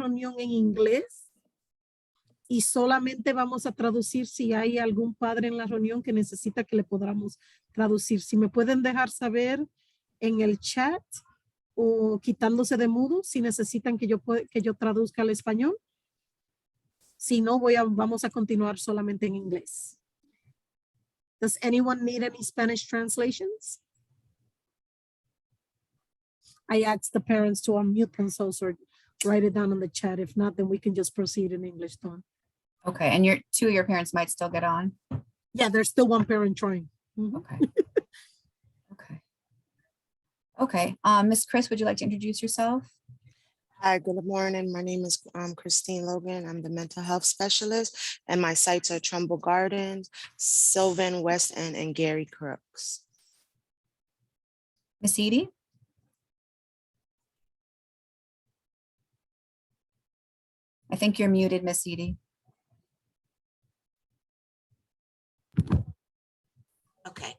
reunión en inglés y solamente vamos a traducir si hay algún padre en la reunión que necesita que le podamos traducir. Si me pueden dejar saber en el chat o quitándose de mudo si necesitan que yo traduzca al español. Si no, vamos a continuar solamente en inglés. Does anyone need any Spanish translations? I asked the parents to unmute themselves or write it down in the chat. If not, then we can just proceed in English, Dawn. Okay, and two of your parents might still get on? Yeah, there's still one parent trying. Mm-hmm. Okay. Okay. Okay, Ms. Chris, would you like to introduce yourself? Hi, good morning. My name is Christine Logan. I'm the mental health specialist, and my sites are Trumbull Gardens, Sylvan, West End, and Gary Crooks. Miss Edie? I think you're muted, Miss Edie. Okay.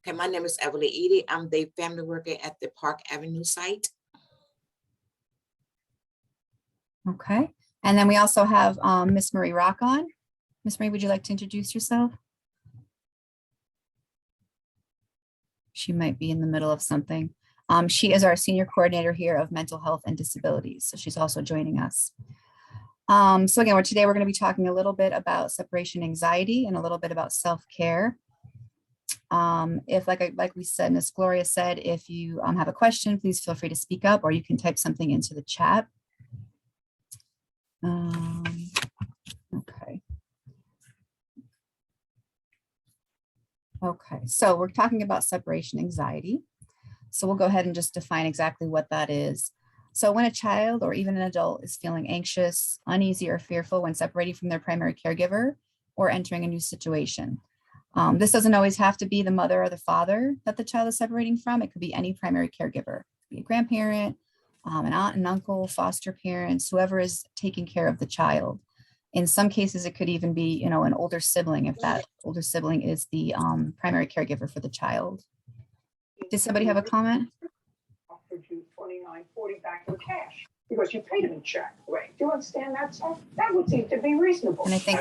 Okay, my name is Evelyn Edie. I'm the family worker at the Park Avenue site. Okay, and then we also have Miss Marie Rock on. Miss Marie, would you like to introduce yourself? She might be in the middle of something. She is our senior coordinator here of mental health and disabilities, so she's also joining us. So again, today we're going to be talking a little bit about separation anxiety and a little bit about self-care. If like we said, Miss Gloria said, if you have a question, please feel free to speak up, or you can type something into the chat. Okay. Okay, so we're talking about separation anxiety. So we'll go ahead and just define exactly what that is. So when a child or even an adult is feeling anxious, uneasy, or fearful when separating from their primary caregiver or entering a new situation. This doesn't always have to be the mother or the father that the child is separating from. It could be any primary caregiver. It could be a grandparent, an aunt and uncle, foster parents, whoever is taking care of the child. In some cases, it could even be, an older sibling, if that older sibling is the primary caregiver for the child. Did somebody have a comment? Offered you $29.40 back in cash because you paid him in check. Right? Do you understand that, sir? That would seem to be reasonable. And I think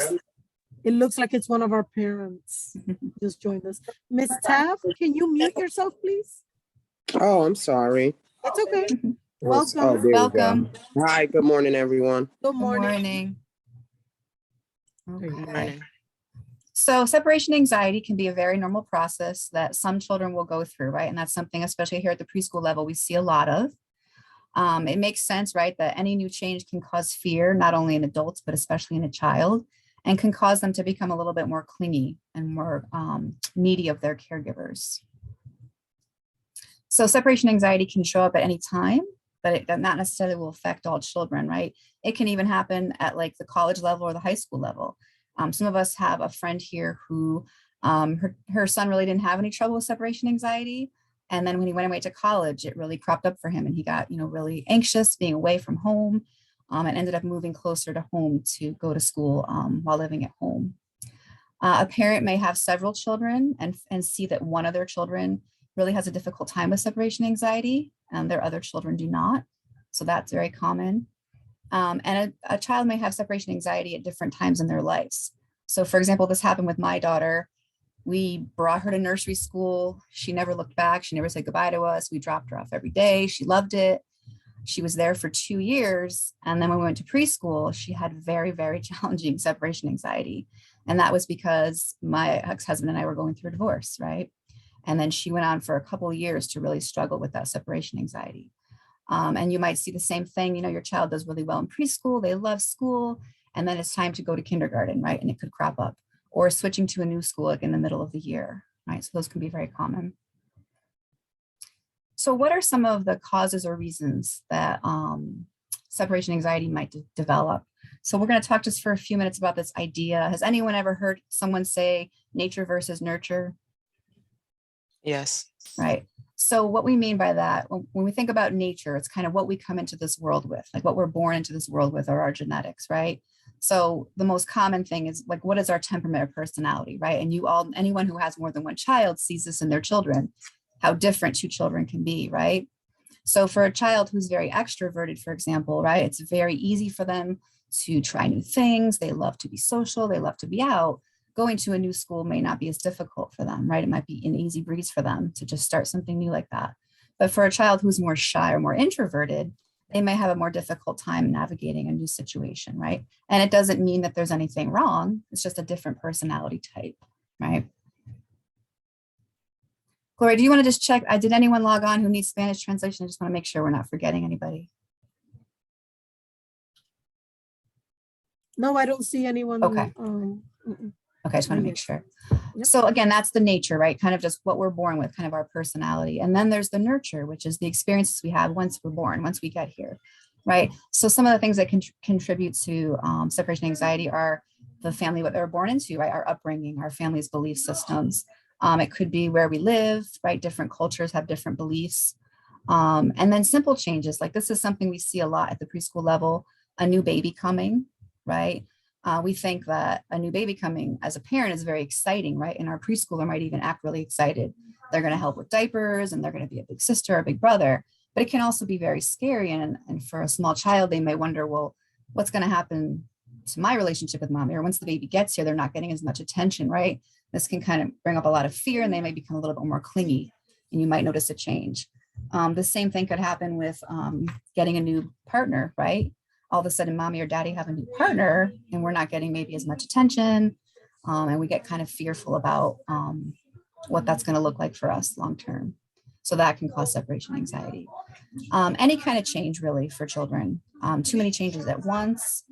It looks like it's one of our parents just joined us. Miss Taff, can you mute yourself, please? Oh, I'm sorry. It's okay. Welcome. Welcome. There we Welcome. go. Hi, good morning, everyone. Good morning. Good morning. Morning. So separation anxiety can be a very normal process that some children will go through, right? And that's something, especially here at the preschool level, we see a lot of. It makes sense, right, that any new change can cause fear, not only in adults, but especially in a child, and can cause them to become a little bit more clingy and more needy of their caregivers. So separation anxiety can show up at any time, but it not necessarily will affect all children, right? It can even happen at like the college level or the high school level. Some of us have a friend here who her son really didn't have any trouble with separation anxiety. And then when he went away to college, it really cropped up for him and he got, really anxious being away from home and ended up moving closer to home to go to school while living at home. A parent may have several children and see that one of their children really has a difficult time with separation anxiety and their other children do not. So that's very common. And a child may have separation anxiety at different times in their lives. So for example, this happened with my daughter. We brought her to nursery school. She never looked back. She never said goodbye to us. We dropped her off every day. She loved it. She was there for 2 years. And then when we went to preschool, she had very, very challenging separation anxiety. And that was because my ex-husband and I were going through a divorce, right? And then she went on for a couple of years to really struggle with that separation anxiety. And you might see the same thing, your child does really well in preschool, they love school, and then it's time to go to kindergarten, right? And it could crop up, or switching to a new school like in the middle of the year, right? So those can be very common. So what are some of the causes or reasons that separation anxiety might develop? So we're going to talk just for a few minutes about this idea. Has anyone ever heard someone say nature versus nurture? Yes. Right. So what we mean by that, when we think about nature, it's kind of what we come into this world with, like what we're born into this world with, or our genetics, right? So the most common thing is like, what is our temperament or personality, right? And anyone who has more than one child sees this in their children, how different two children can be, right? So for a child who's very extroverted, for example, right, it's very easy for them to try new things. They love to be social. They love to be out. Going to a new school may not be as difficult for them, right? It might be an easy breeze for them to just start something new like that. But for a child who's more shy or more introverted, they may have a more difficult time navigating a new situation, right? And it doesn't mean that there's anything wrong. It's just a different personality type, right? Gloria, do you want to just check? Did anyone log on who needs Spanish translation? I just want to make sure we're not forgetting anybody. No, I don't see anyone. Okay. Mm-mm. Okay, I just want to make sure. Yep. So again, that's the nature, right? Kind of just what we're born with, kind of our personality. And then there's the nurture, which is the experiences we have once we're born, once we get here, right? So some of the things that can contribute to separation anxiety are the family, what they're born into, right? Our upbringing, our family's belief systems. It could be where we live, right? Different cultures have different beliefs. And then simple changes, like this is something we see a lot at the preschool level, a new baby coming, right? We think that a new baby coming as a parent is very exciting, right? And our preschooler might even act really excited. They're going to help with diapers and they're going to be a big sister or a big brother, but it can also be very scary. And for a small child, they may wonder, well, what's going to happen to my relationship with mommy? Or once the baby gets here, they're not getting as much attention, right? This can kind of bring up a lot of fear and they may become a little bit more clingy and you might notice a change. The same thing could happen with getting a new partner, right? All of a sudden mommy or daddy have a new partner and we're not getting maybe as much attention. And we get kind of fearful about what that's going to look like for us long-term. So that can cause separation anxiety. Any kind of change really for children, too many changes at once.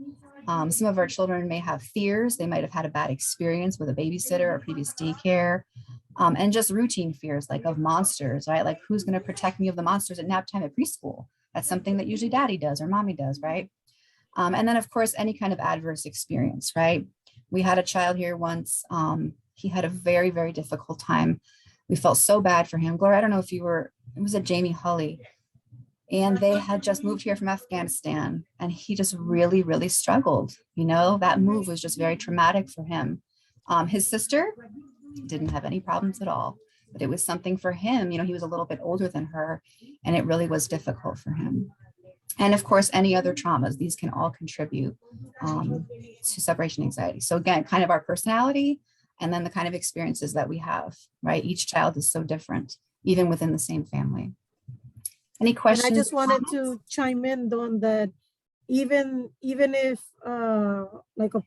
Some of our children may have fears. They might have had a bad experience with a babysitter or previous daycare. And just routine fears like of monsters, right? Like who's going to protect me of the monsters at nap time at preschool? That's something that usually daddy does or mommy does, right? And then of course, any kind of adverse experience, right? We had a child here once, he had a very, very difficult time. We felt so bad for him. Gloria, I don't know if you were, it was a Jamie Hulley and they had just moved here from Afghanistan and he just really, really struggled. You know, that move was just very traumatic for him. His sister didn't have any problems at all, but it was something for him. You know, he was a little bit older than her and it really was difficult for him. And of course, any other traumas, these can all contribute to separation anxiety. So again, kind of our personality and then the kind of experiences that we have, right? Each child is so different, even within the same family. Any questions? And I just wanted to chime in on that. Even if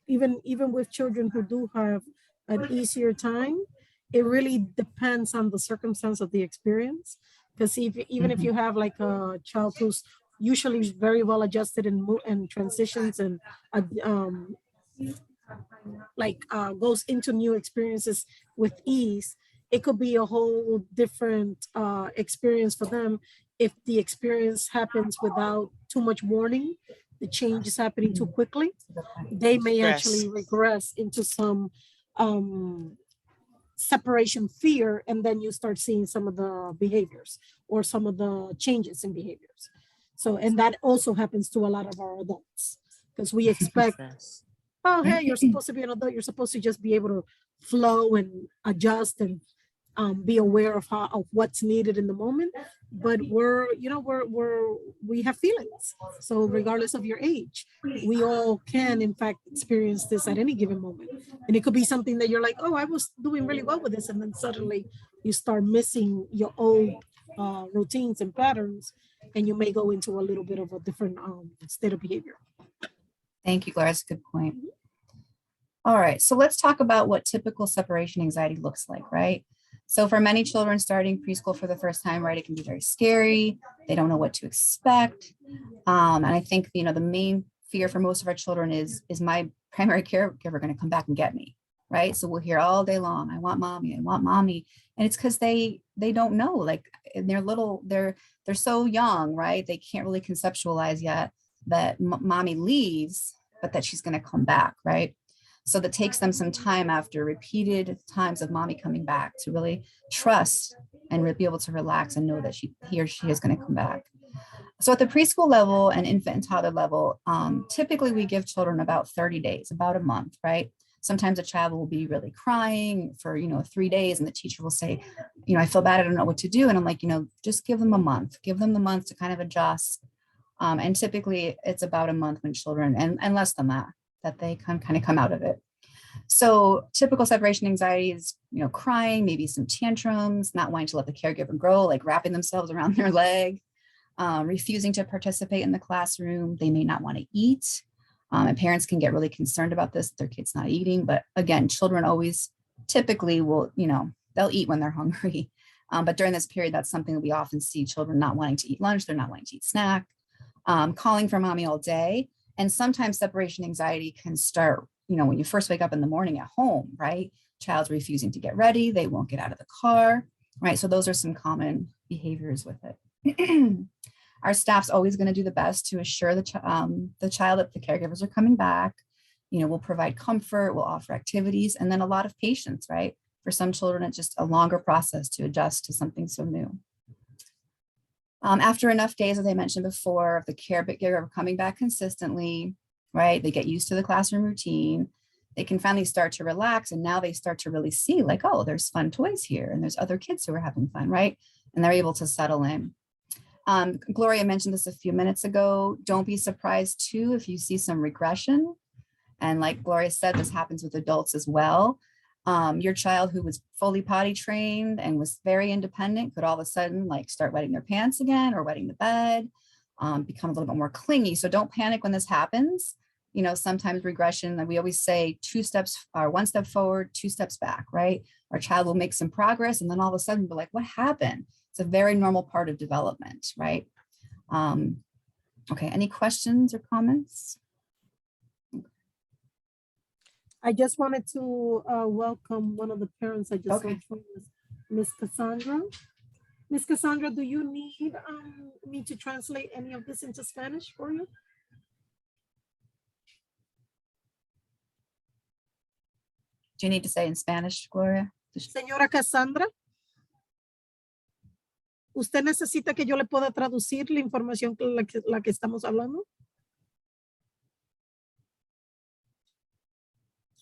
even with children who do have an easier time, it really depends on the circumstance of the experience. Because even if you have like a child who's usually very well adjusted and transitions and goes into new experiences with ease, it could be a whole different experience for them if the experience happens without too much warning. The change is happening too quickly. They may actually regress into some separation fear, and then you start seeing some of the behaviors or some of the changes in behaviors. So, and that also happens to a lot of our adults because we expect, oh, hey, you're supposed to be an adult. You're supposed to just be able to flow and adjust and be aware of what's needed in the moment. But we have feelings. So regardless of your age, we all can in fact experience this at any given moment. And it could be something that you're like, oh, I was doing really well with this. And then suddenly you start missing your old routines and patterns, and you may go into a little bit of a different state of behavior. Thank you, Gloria. That's a good point. All right, so let's talk about what typical separation anxiety looks like, right? So for many children starting preschool for the first time, right, it can be very scary. They don't know what to expect. And I think, the main fear for most of our children is my primary caregiver going to come back and get me, right? So we'll hear all day long, I want mommy, I want mommy. And it's because they don't know, like they're little, they're so young, right? They can't really conceptualize yet that mommy leaves, but that she's going to come back, right? So that takes them some time after repeated times of mommy coming back to really trust and be able to relax and know that he or she is going to come back. So at the preschool level and infant and toddler level, typically we give children about 30 days, about a month, right? Sometimes a child will be really crying for, 3 days, and the teacher will say, I feel bad, I don't know what to do. And I'm like, just give them a month, give them the month to kind of adjust. And typically it's about a month when children, and less than that they can kind of come out of it. So typical separation anxiety is, crying, maybe some tantrums, not wanting to let the caregiver grow, like wrapping themselves around their leg, refusing to participate in the classroom. They may not want to eat. And parents can get really concerned about this, their kid's not eating. But again, children always typically will, they'll eat when they're hungry. But during this period, that's something that we often see: children not wanting to eat lunch, they're not wanting to eat snack, calling for mommy all day. And sometimes separation anxiety can start, when you first wake up in the morning at home, right? Child's refusing to get ready, they won't get out of the car, right? So those are some common behaviors with it. Our staff's always going to do the best to assure the child that the caregivers are coming back. We'll provide comfort, we'll offer activities, and then a lot of patience, right? For some children, it's just a longer process to adjust to something so new. After enough days, as I mentioned before, of the caregiver coming back consistently, right? They get used to the classroom routine. They can finally start to relax, and now they start to really see, like, oh, there's fun toys here, and there's other kids who are having fun, right? And they're able to settle in. Gloria mentioned this a few minutes ago. Don't be surprised too if you see some regression. And like Gloria said, this happens with adults as well. Your child who was fully potty trained and was very independent could all of a sudden start wetting their pants again or wetting the bed, become a little bit more clingy. So don't panic when this happens. Sometimes regression, and we always say 2 steps or 1 step forward, 2 steps back, right? Our child will make some progress, and then all of a sudden we're like, what happened? It's a very normal part of development, right? Okay, any questions or comments? I just wanted to welcome one of the parents I just saw, Miss Cassandra. Miss Cassandra, do you need me to translate any of this into Spanish for you? Do you need to say in Spanish, Gloria? Señora Cassandra, ¿usted necesita que yo le pueda traducir la información que la que estamos hablando?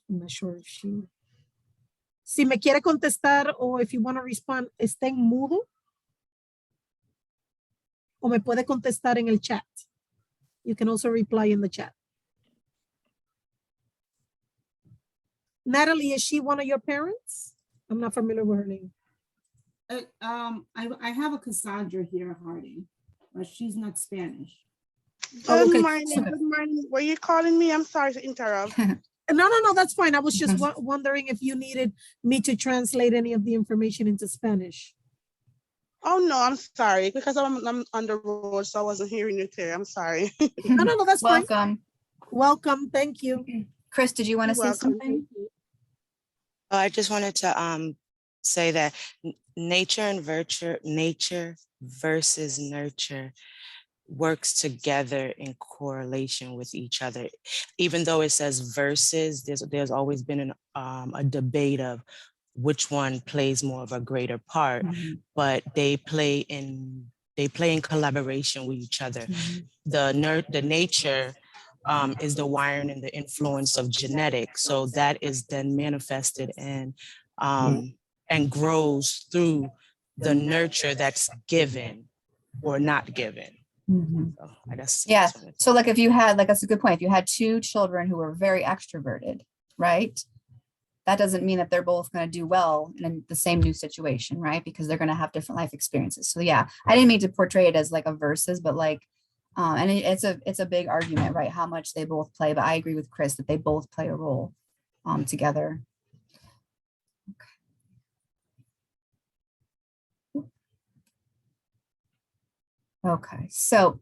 I'm not sure if she... Si me quiere contestar o if you want to respond, está en mudo. O me puede contestar en el chat. You can also reply in the chat. Natalie, is she one of your parents? I'm not familiar with her name. I have a Cassandra here, Harding, but she's not Spanish. Oh, okay. Good morning. Good morning. Were you calling me? I'm sorry to interrupt. No, that's fine. I was just wondering if you needed me to translate any of the information into Spanish. Oh, no, I'm sorry, because I'm on the road, so I wasn't hearing you clear. I'm sorry. No, that's Welcome. fine. Welcome. Thank you. Chris, did you want to say something? I just wanted to say that nature versus nurture works together in correlation with each other. Even though it says versus, there's always been a debate of which one plays more of a greater part, but they play in collaboration with each other. The nature is the wiring and the influence of genetics. So that is then manifested and grows through the nurture that's given or not given. So I guess. Yeah. So if you had, that's a good point. If you had 2 children who were very extroverted, right? That doesn't mean that they're both going to do well in the same new situation, right? Because they're going to have different life experiences. So yeah, I didn't mean to portray it as a versus, but and it's a big argument, right? How much they both play, but I agree with Chris that they both play a role together. Okay, so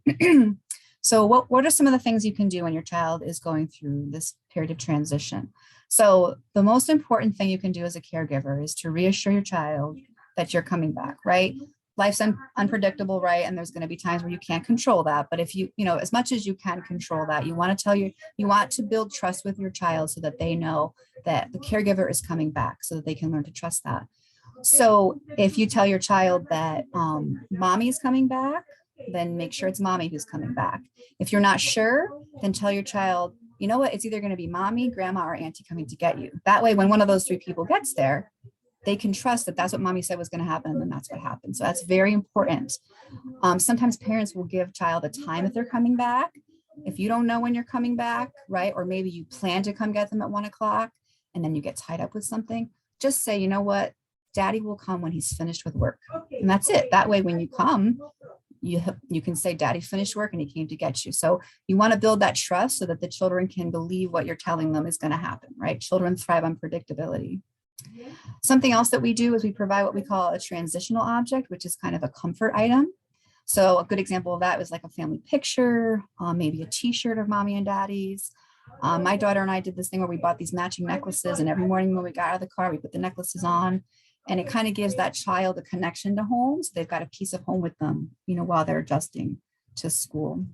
what are some of the things you can do when your child is going through this period of transition? So the most important thing you can do as a caregiver is to reassure your child that you're coming back, right? Life's unpredictable, right? And there's going to be times where you can't control that. But if you as much as you can control that, you want to build trust with your child so that they know that the caregiver is coming back, so that they can learn to trust that. So if you tell your child that mommy is coming back, then make sure it's mommy who's coming back. If you're not sure, then tell your child you know what, it's either going to be mommy, grandma, or auntie coming to get you. That way, when one of those three people gets there, they can trust that that's what mommy said was going to happen, and then that's what happens. So that's very important. Sometimes parents will give child a time that they're coming back. If you don't know when you're coming back, right? Or maybe you plan to come get them at 1 o'clock and then you get tied up with something, just say, you know what, daddy will come when he's finished with work. And that's it. That way, when you come, you can say daddy finished work and he came to get you. So you want to build that trust so that the children can believe what you're telling them is going to happen, right? Children thrive on predictability. Something else that we do is we provide what we call a transitional object, which is kind of a comfort item. So a good example of that was like a family picture, maybe a t-shirt of mommy and daddy's. My daughter and I did this thing where we bought these matching necklaces, and every morning when we got out of the car, we put the necklaces on, and it kind of gives that child a connection to home. So they've got a piece of home with them, you know, while they're adjusting to school.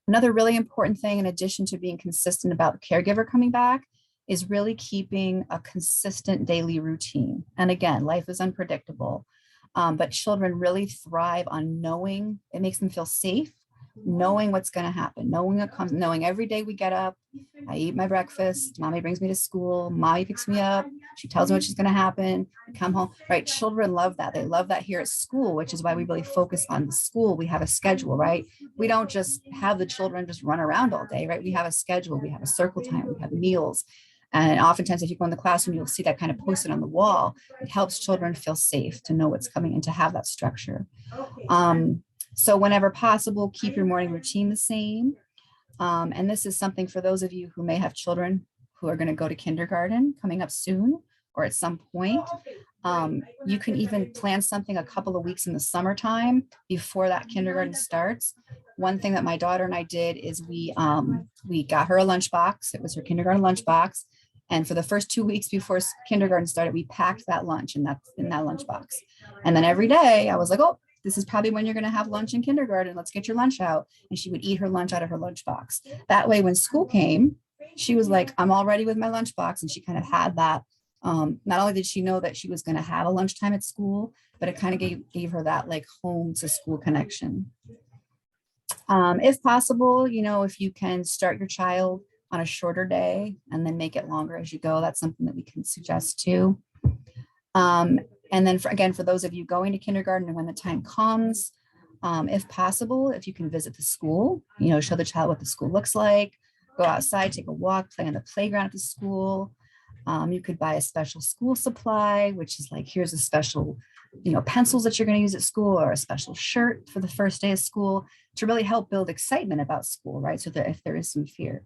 Another really important thing, in addition to being consistent about the caregiver coming back, is really keeping a consistent daily routine. And again, life is unpredictable, but children really thrive on knowing. It makes them feel safe, knowing what's going to happen, knowing what comes, knowing every day we get up, I eat my breakfast, mommy brings me to school, mommy picks me up, she tells me what she's going to happen, I come home, right? Children love that. They love that here at school, which is why we really focus on the school. We have a schedule, right? We don't just have the children just run around all day, right? We have a schedule, we have a circle time, we have meals. And oftentimes if you go in the classroom, you'll see that kind of posted on the wall. It helps children feel safe to know what's coming and to have that structure. So whenever possible, keep your morning routine the same. And this is something for those of you who may have children who are going to go to kindergarten coming up soon or at some point. You can even plan something a couple of weeks in the summertime before that kindergarten starts. One thing that my daughter and I did is we got her a lunchbox. It was her kindergarten lunchbox. And for the first 2 weeks before kindergarten started, we packed that lunch in that lunchbox. And then every day I was like, oh, this is probably when you're going to have lunch in kindergarten. Let's get your lunch out. And she would eat her lunch out of her lunchbox. That way, when school came, she was like, I'm all ready with my lunchbox. And she kind of had that. Not only did she know that she was going to have a lunchtime at school, but it kind of gave her that like home to school connection. If possible, you know, if you can start your child on a shorter day and then make it longer as you go, that's something that we can suggest too. And then for those of you going to kindergarten and when the time comes, if possible, if you can visit the school, you know, show the child what the school looks like, go outside, take a walk, play on the playground at the school. You could buy a special school supply, which is like, here's a special, you know, pencils that you're going to use at school, or a special shirt for the first day of school to really help build excitement about school, right? So that if there is some fear.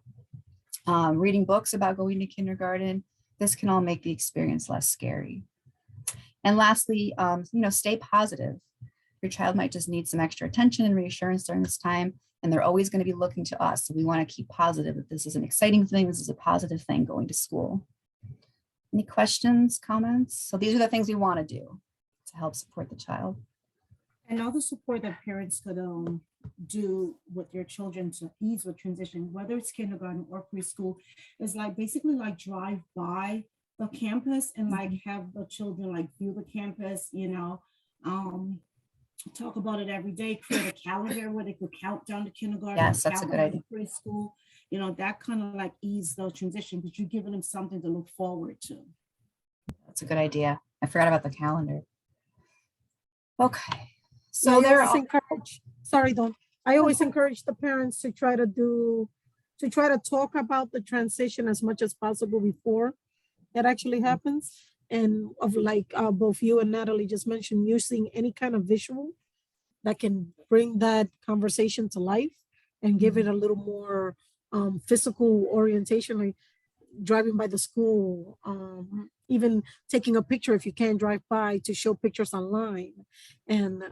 Reading books about going to kindergarten, this can all make the experience less scary. And lastly, you know, stay positive. Your child might just need some extra attention and reassurance during this time, and they're always going to be looking to us. So we want to keep positive that this is an exciting thing. This is a positive thing going to school. Any questions, comments? So these are the things we want to do to help support the child. And all the support that parents could do with their children to ease with transition, whether it's kindergarten or preschool, is like basically like drive by the campus and like have the children like view the campus, you know, talk about it every day, create a calendar where they could count down to kindergarten. Yes, that's a good idea. Preschool, you know, that kind of like ease the transition, but you're giving them something to look forward to. That's a good idea. I forgot about the calendar. Okay. So there are sorry, Dawn. I always encourage the parents to try to talk about the transition as much as possible before that actually happens. And of like both you and Natalie just mentioned, using any kind of visual that can bring that conversation to life and give it a little more physical orientation, like driving by the school, even taking a picture if you can't drive by, to show pictures online, and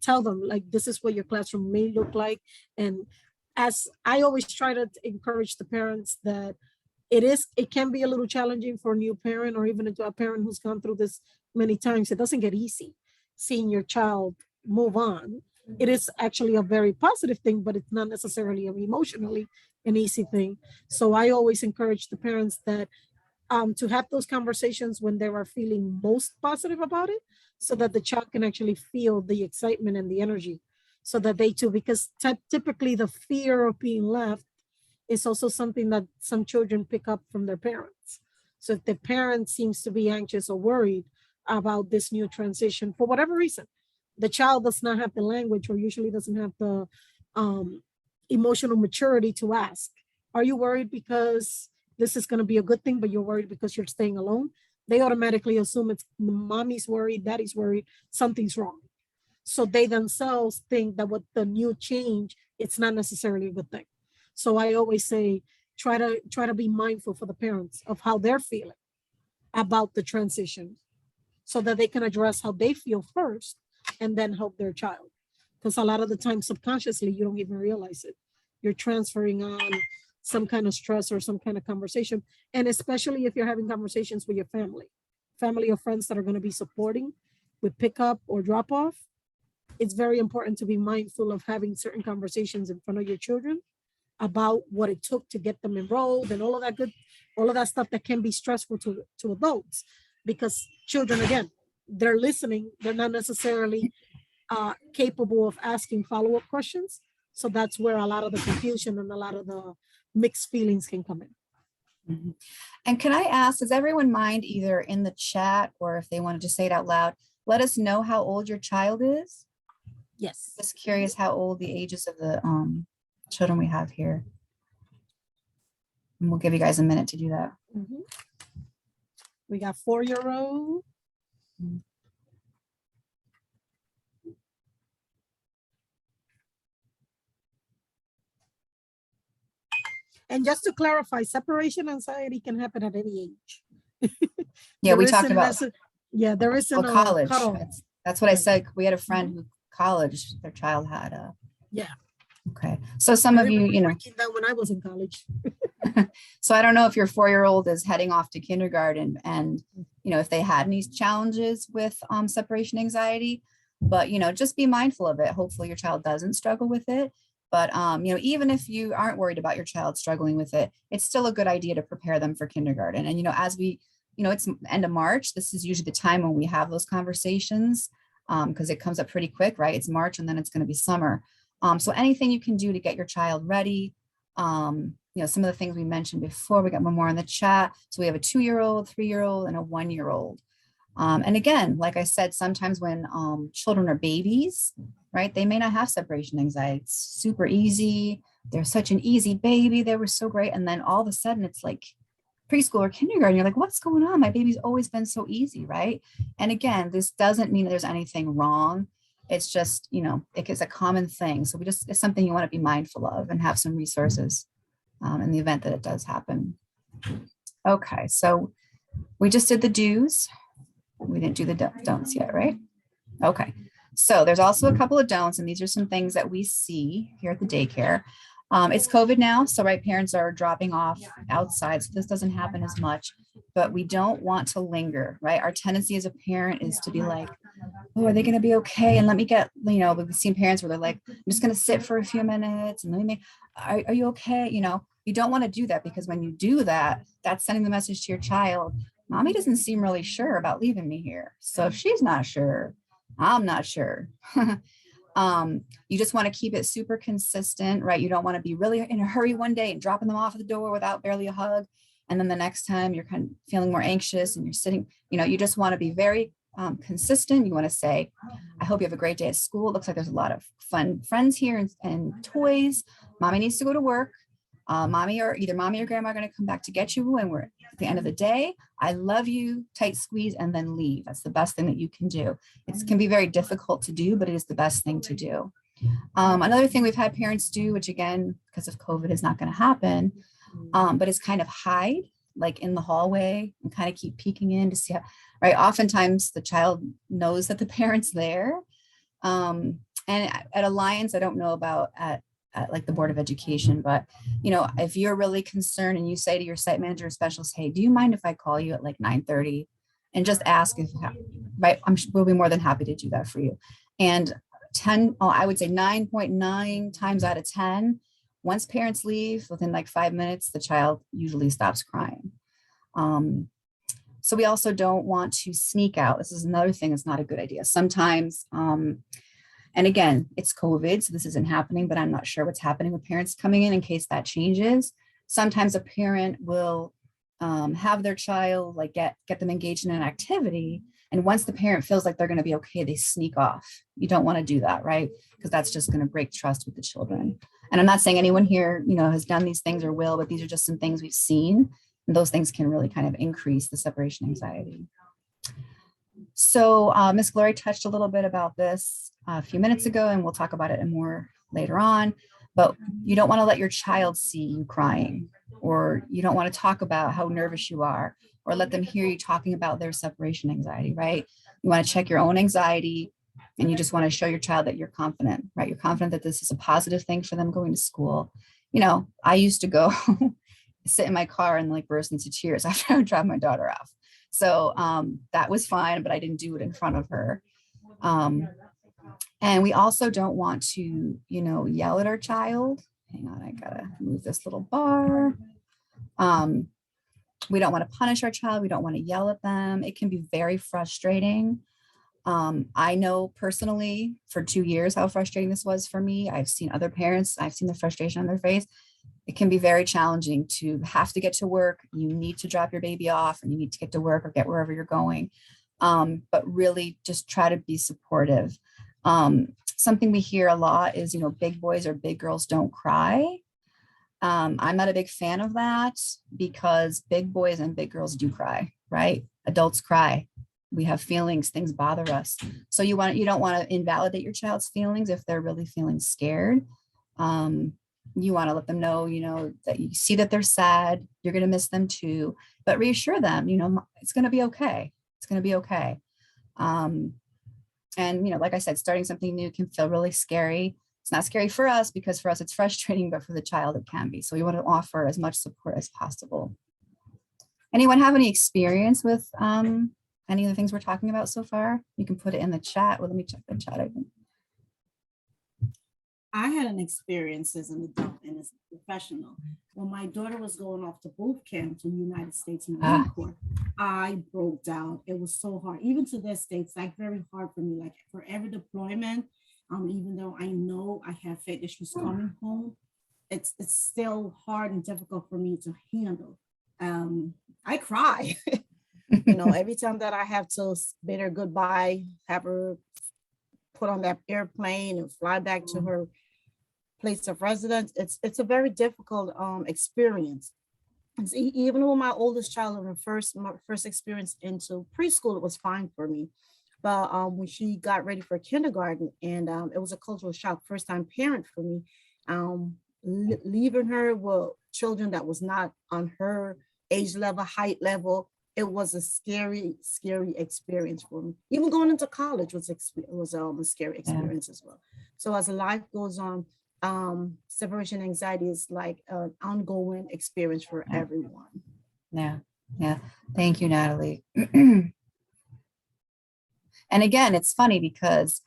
tell them like, this is what your classroom may look like. And as I always try to encourage the parents that it can be a little challenging for a new parent, or even a parent who's gone through this many times. It doesn't get easy seeing your child move on. It is actually a very positive thing, but it's not necessarily emotionally an easy thing. So I always encourage the parents that to have those conversations when they are feeling most positive about it, so that the child can actually feel the excitement and the energy, so that they too, because typically the fear of being left It's also something that some children pick up from their parents. So if the parent seems to be anxious or worried about this new transition for whatever reason, the child does not have the language or usually doesn't have the emotional maturity to ask, are you worried because this is going to be a good thing, but you're worried because you're staying alone? They automatically assume it's mommy's worried, daddy's worried, something's wrong. So they themselves think that with the new change, it's not necessarily a good thing. So I always say, try to be mindful for the parents of how they're feeling about the transition so that they can address how they feel first and then help their child. Because a lot of the time, subconsciously, you don't even realize it. You're transferring on some kind of stress or some kind of conversation. And especially if you're having conversations with your family or friends that are going to be supporting with pickup or drop off, it's very important to be mindful of having certain conversations in front of your children about what it took to get them enrolled and all of that stuff that can be stressful to adults, because children, again, they're listening, they're not necessarily capable of asking follow-up questions. So that's where a lot of the confusion and a lot of the mixed feelings can come in. Mhm. And can I ask, does everyone mind either in the chat or if they wanted to say it out loud, let us know how old your child is? Yes. Just curious how old the ages of the children we have here. And we'll give you guys a minute to do that. Mhm. We got 4-year-old. And just to clarify, separation anxiety can happen at any age. Yeah, we talked about there isn't a college. cutoff. That's what I Right. said. We had a friend who college, their child had a. Yeah. Okay. So some I of you, remember breaking down when I was in college. so I don't know if your 4-year-old is heading off to kindergarten and, if they had any challenges with separation anxiety, but, just be mindful of it. Hopefully your child doesn't struggle with it. But, even if you aren't worried about your child struggling with it, it's still a good idea to prepare them for kindergarten. And, as we, it's end of March, this is usually the time when we have those conversations because it comes up pretty quick, right? It's March and then it's going to be summer. So anything you can do to get your child ready, some of the things we mentioned before, we got one more in the chat. So we have a 2-year-old, 3-year-old, and a 1-year-old. And again, like I said, sometimes when children are babies, right, they may not have separation anxiety. It's super easy. They're such an easy baby. They were so great. And then all of a sudden it's like preschool or kindergarten. You're like, what's going on? My baby's always been so easy, right? And again, this doesn't mean that there's anything wrong. It's just, it's a common thing. So it's something you want to be mindful of and have some resources in the event that it does happen. Okay, so we just did the do's. We didn't do the don'ts yet, right? Okay, so there's also a couple of don'ts, and these are some things that we see here at the daycare. It's COVID now, so right, parents are dropping off outside, so this doesn't happen as much, but we don't want to linger, right? Our tendency as a parent is to be like, oh, are they going to be okay? And let me get, we've seen parents where they're like, I'm just going to sit for a few minutes and let me, are you okay? You don't want to do that, because when you do that, that's sending the message to your child, mommy doesn't seem really sure about leaving me here. So if she's not sure, I'm not sure. You just want to keep it super consistent, right? You don't want to be really in a hurry one day and dropping them off at the door without barely a hug. And then the next time you're kind of feeling more anxious and you're sitting, you just want to be very consistent. You want to say, I hope you have a great day at school. It looks like there's a lot of fun friends here and toys. Mommy needs to go to work. Either mommy or grandma are going to come back to get you when we're at the end of the day. I love you, tight squeeze, and then leave. That's the best thing that you can do. It can be very difficult to do, but it is the best thing to do. Another thing we've had parents do, which again, because of COVID is not going to happen, but it's kind of hide, like in the hallway, and kind of keep peeking in to see how, right? Oftentimes the child knows that the parent's there. And at Alliance, I don't know about at like the Board of Education, but if you're really concerned and you say to your site manager or specialist, hey, do you mind if I call you at like 9:30 and just ask if, right? We'll be more than happy to do that for you. And I would say 9.9 times out of 10, once parents leave within like 5 minutes, the child usually stops crying. So we also don't want to sneak out. This is another thing that's not a good idea. Sometimes, And again, it's COVID, so this isn't happening, but I'm not sure what's happening with parents coming in case that changes. Sometimes a parent will have their child like get them engaged in an activity. And once the parent feels like they're going to be okay, they sneak off. You don't want to do that, right? Because that's just going to break trust with the children. And I'm not saying anyone here, has done these things or will, but these are just some things we've seen. And those things can really kind of increase the separation anxiety. So Ms. Glory touched a little bit about this a few minutes ago, and we'll talk about it more later on. But you don't want to let your child see you crying, or you don't want to talk about how nervous you are, or let them hear you talking about their separation anxiety, right? You want to check your own anxiety, and you just want to show your child that you're confident, right? You're confident that this is a positive thing for them going to school. I used to go sit in my car and like burst into tears after I would drop my daughter off. So that was fine, but I didn't do it in front of her. And we also don't want to, yell at our child. Hang on, I gotta move this little bar. We don't want to punish our child. We don't want to yell at them. It can be very frustrating. I know personally for 2 years how frustrating this was for me. I've seen other parents, I've seen the frustration on their face. It can be very challenging to have to get to work. You need to drop your baby off and you need to get to work or get wherever you're going. But really just try to be supportive. Something we hear a lot is, big boys or big girls don't cry. I'm not a big fan of that because big boys and big girls do cry, right? Adults cry. We have feelings, things bother us. So you don't want to invalidate your child's feelings if they're really feeling scared. You want to let them know, that you see that they're sad, you're going to miss them too, but reassure them, it's going to be okay. It's going to be okay. And, like I said, starting something new can feel really scary. It's not scary for us because for us it's frustrating, but for the child it can be. So we want to offer as much support as possible. Anyone have any experience with any of the things we're talking about so far? You can put it in the chat. Well, let me check the chat. I had an experience as an adult and as a professional. When my daughter was going off to boot camp to the United States Marine Corps, I broke down. It was so hard. Even to this day, it's like very hard for me. Like for every deployment, even though I know I have faith that she's coming home, it's still hard and difficult for me to handle. I cry. Every time that I have to bid her goodbye, have her put on that airplane and fly back to her place of residence, it's a very difficult experience. Even with my oldest child, in my first experience into preschool, it was fine for me. But when she got ready for kindergarten, and it was a cultural shock, first time parent for me, leaving her with children that was not on her age level, height level, it was a scary, scary experience for me. Even going into college was a scary experience as well. So as life goes on, separation anxiety is like an ongoing experience for everyone. Yeah. Thank you, Natalie. And again, it's funny because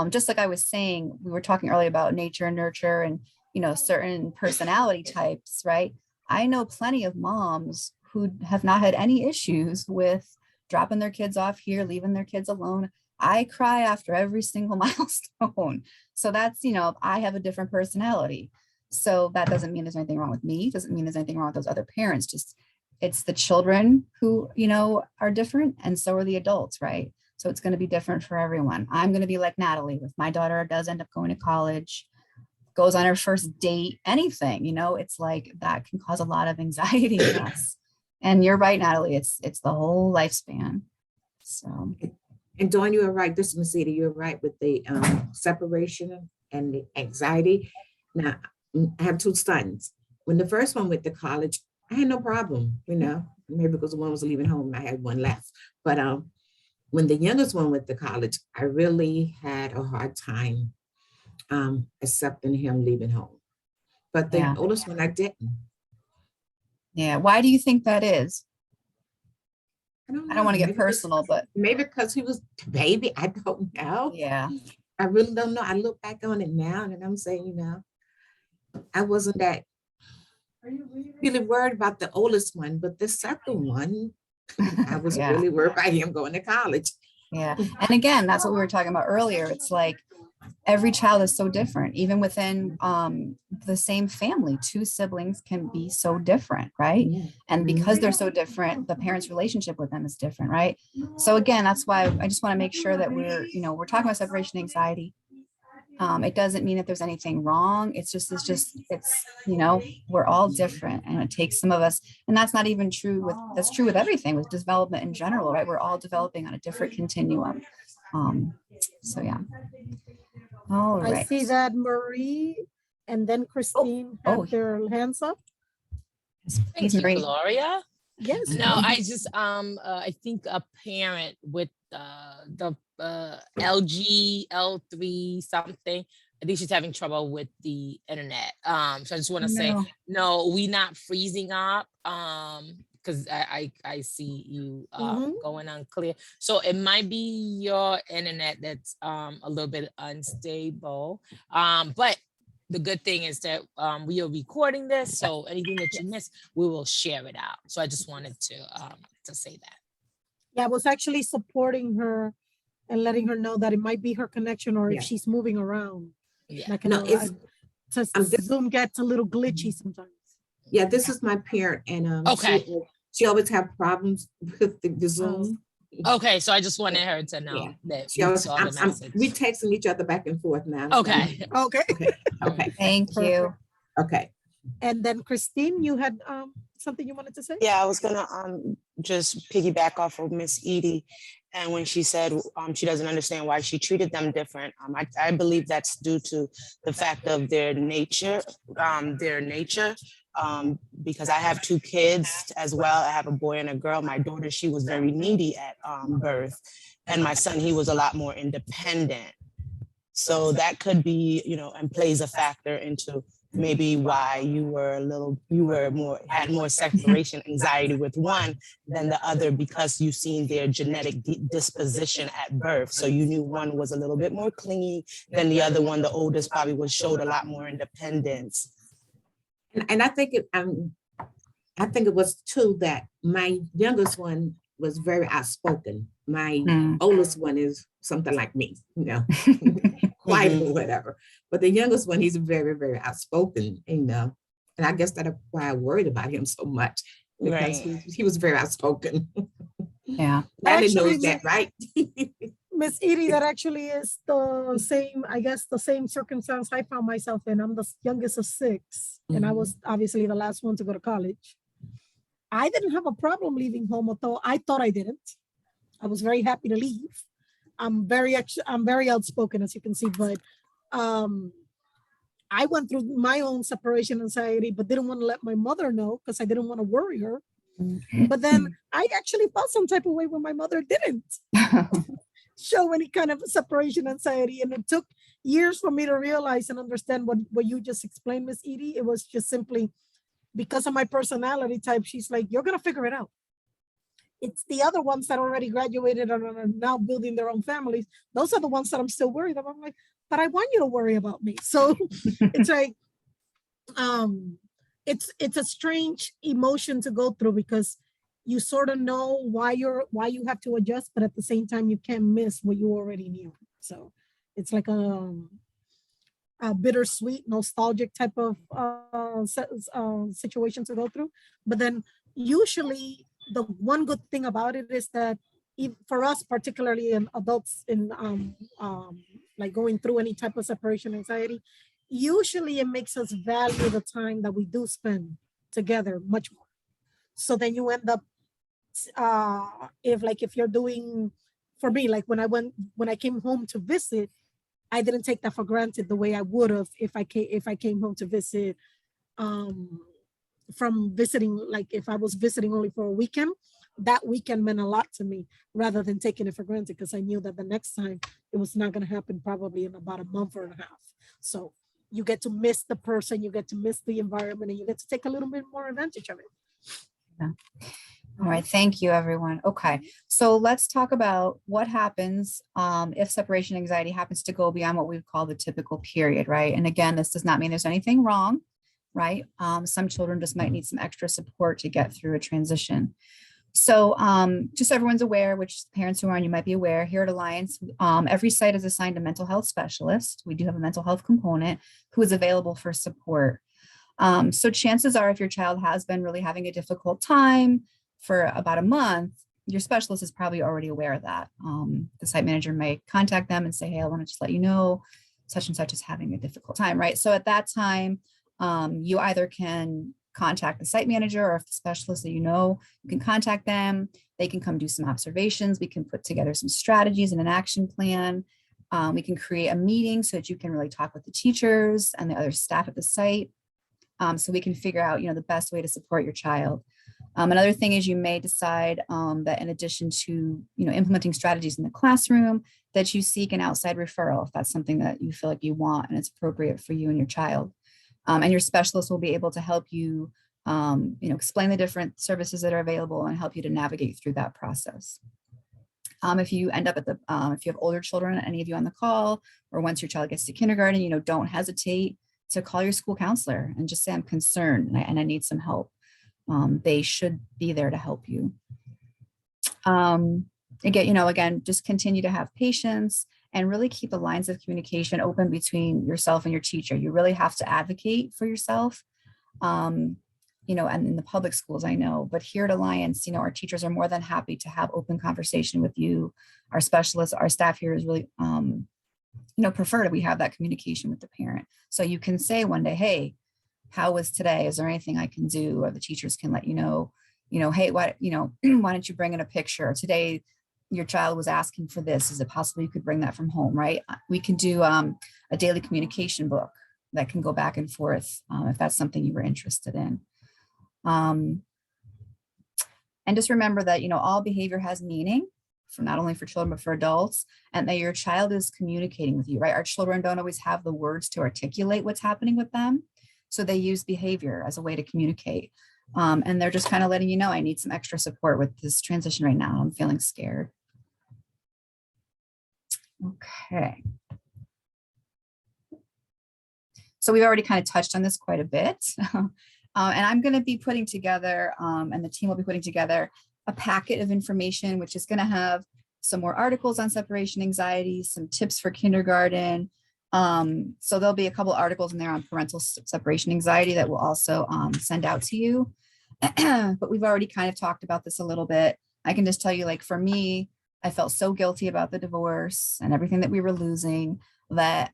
just like I was saying, we were talking earlier about nature and nurture and, certain personality types, right? I know plenty of moms who have not had any issues with dropping their kids off here, leaving their kids alone. I cry after every single milestone. So that's, I have a different personality. So that doesn't mean there's anything wrong with me. Doesn't mean there's anything wrong with those other parents. Just it's the children who, are different. And so are the adults, right? So it's going to be different for everyone. I'm going to be like Natalie. If my daughter does end up going to college, goes on her first date, anything, it's like that can cause a lot of anxiety in us. And you're right, Natalie, it's the whole lifespan. So. And Dawn, you were right. This is Mercedes. You're right with the separation and the anxiety. Now, I have 2 sons. When the first one went to college, I had no problem, maybe because the one was leaving home and I had one left. But when the youngest one went to college, I really had a hard time accepting him leaving home. But the oldest one, I didn't. Yeah. Why do you think that is? I don't want to get personal, but maybe because he was the baby. I don't know. Yeah. I really don't know. I look back on it now and I'm saying, I wasn't that really worried about the oldest one, but the second one, I was really worried about him going to college. Yeah. And again, that's what we were talking about earlier. It's like, every child is so different, even within the same family. Two siblings can be so different, right? Yeah. And because they're so different, the parents' relationship with them is different, right? So again, that's why I just want to make sure that we're talking about separation anxiety. It doesn't mean that there's anything wrong. It's we're all different, and it takes some of us, and that's not even true that's true with everything, with development in general, right? We're all developing on a different continuum. So yeah. All right. I see that Marie and then Christine have their hands up. Thank you, Marie. Gloria. Yes. No, I just I think a parent with the LG L3 something, I think she's having trouble with the internet. So I just want to say, no, we not freezing up. Because I see you going unclear. So it might be your internet that's a little bit unstable. But the good thing is that we are recording this, so anything that you miss, we will share it out. So I just wanted to say that. Yeah, I was actually supporting her and letting her know that it might be her connection, or if she's moving around. Yeah. Like, No, Zoom gets a little glitchy sometimes. Yeah, this is my parent, and Okay. she always have problems with the Zoom. Okay, so I just wanted her to know that She we always, saw the message. we texting each other back and forth now. Okay. Okay. Okay. Thank you. Okay. And then Christine, you had something you wanted to say? Yeah, I was gonna just piggyback off of Miss Edie, and when she said she doesn't understand why she treated them different. I believe that's due to the fact of their nature, because I have two kids as well. I have a boy and a girl. My daughter, she was very needy at birth, and my son, he was a lot more independent. So that could be, and plays a factor into maybe why had more separation anxiety with one than the other, because you've seen their genetic disposition at birth. So you knew one was a little bit more clingy than the other one. The oldest probably showed a lot more independence. And I think it was too that my youngest one was very outspoken. My oldest one is something like me, quiet or whatever. But the youngest one, he's very, very outspoken, and I guess that's why I worried about him so much, because he was very outspoken. Yeah. Natalie knows that, right? Miss Edie, that actually is the same, I guess, the same circumstance I found myself in. I'm the youngest of 6, and I was obviously the last one to go to college. I didn't have a problem leaving home, although I thought I didn't. I was very happy to leave. I'm very outspoken, as you can see, but I went through my own separation anxiety, but didn't want to let my mother know because I didn't want to worry her. But then I actually felt some type of way when my mother didn't show any kind of separation anxiety. And it took years for me to realize and understand what you just explained, Miss Edie. It was just simply because of my personality type. She's like, you're going to figure it out. It's the other ones that already graduated and are now building their own families. Those are the ones that I'm still worried about. I'm like, but I want you to worry about me. So it's like, it's a strange emotion to go through, because you sort of know why you have to adjust, but at the same time, you can't miss what you already knew. So it's like a bittersweet, nostalgic type of situation to go through. But then usually the one good thing about it is that for us, particularly in adults in like going through any type of separation anxiety, usually it makes us value the time that we do spend together much more. So then you end up, if you're doing, for me, like when I came home to visit, I didn't take that for granted the way I would have if I came home to visit from visiting, like if I was visiting only for a weekend. That weekend meant a lot to me rather than taking it for granted, because I knew that the next time it was not going to happen probably in about a month or a half. So you get to miss the person, you get to miss the environment, and you get to take a little bit more advantage of it. Yeah. All right, thank you, everyone. Okay, so let's talk about what happens if separation anxiety happens to go beyond what we call the typical period, right? And again, this does not mean there's anything wrong, right? Some children just might need some extra support to get through a transition. So just so everyone's aware, which parents who aren't, you might be aware, here at Alliance, every site is assigned a mental health specialist. We do have a mental health component who is available for support. So chances are, if your child has been really having a difficult time for about a month, your specialist is probably already aware of that. The site manager may contact them and say, hey, I want to just let you know such and such is having a difficult time, right? So at that time, you either can contact the site manager, or if the specialist that you know, you can contact them. They can come do some observations. We can put together some strategies and an action plan. We can create a meeting so that you can really talk with the teachers and the other staff at the site. So we can figure out, the best way to support your child. Another thing is you may decide that in addition to, implementing strategies in the classroom, that you seek an outside referral if that's something that you feel like you want and it's appropriate for you and your child. And your specialist will be able to help you, explain the different services that are available and help you to navigate through that process. If you end up if you have older children, any of you on the call, or once your child gets to kindergarten, don't hesitate to call your school counselor and just say, I'm concerned and I need some help. They should be there to help you. Again, just continue to have patience and really keep the lines of communication open between yourself and your teacher. You really have to advocate for yourself, and in the public schools, I know, but here at Alliance, our teachers are more than happy to have open conversation with you. Our specialists, our staff here is really, prefer that we have that communication with the parent. So you can say one day, hey, how was today? Is there anything I can do? Or the teachers can let you know, hey, why don't you bring in a picture? Today, your child was asking for this. Is it possible you could bring that from home, right? We can do a daily communication book that can go back and forth if that's something you were interested in. And just remember that, all behavior has meaning, for not only for children, but for adults, and that your child is communicating with you, right? Our children don't always have the words to articulate what's happening with them. So they use behavior as a way to communicate. And they're just kind of letting you know, I need some extra support with this transition right now. I'm feeling scared. Okay. So we've already kind of touched on this quite a bit. And I'm going to be putting together, and the team will be putting together a packet of information, which is going to have some more articles on separation anxiety, some tips for kindergarten. So there'll be a couple articles in there on parental separation anxiety that we'll also send out to you. But we've already kind of talked about this a little bit. I can just tell you, like, for me, I felt so guilty about the divorce and everything that we were losing that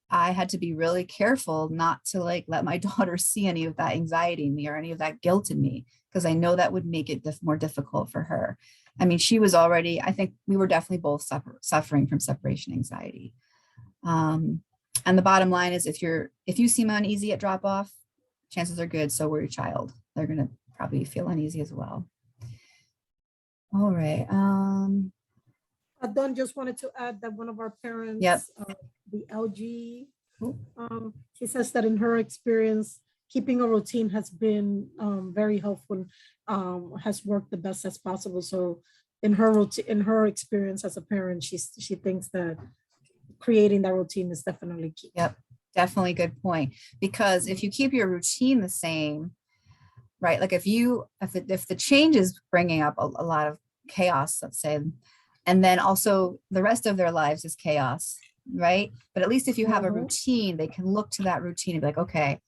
I had to be really careful not to let my daughter see any of that anxiety in me or any of that guilt in me, because I know that would make it more difficult for her. I mean, she was already, I think we were definitely both suffering from separation anxiety. And the bottom line is, if you seem uneasy at drop off, chances are good so will your child. They're going to probably feel uneasy as well. All right. Dawn just wanted to add that one of our parents, yep. The LG, she says that in her experience, keeping a routine has been very helpful, has worked the best as possible. So in her experience as a parent, she thinks that creating that routine is definitely key. Yep, definitely good point. Because if you keep your routine the same, right? Like if the change is bringing up a lot of chaos, let's say, and then also the rest of their lives is chaos, right? But at least if you have a routine, they can look to that routine and be like, okay,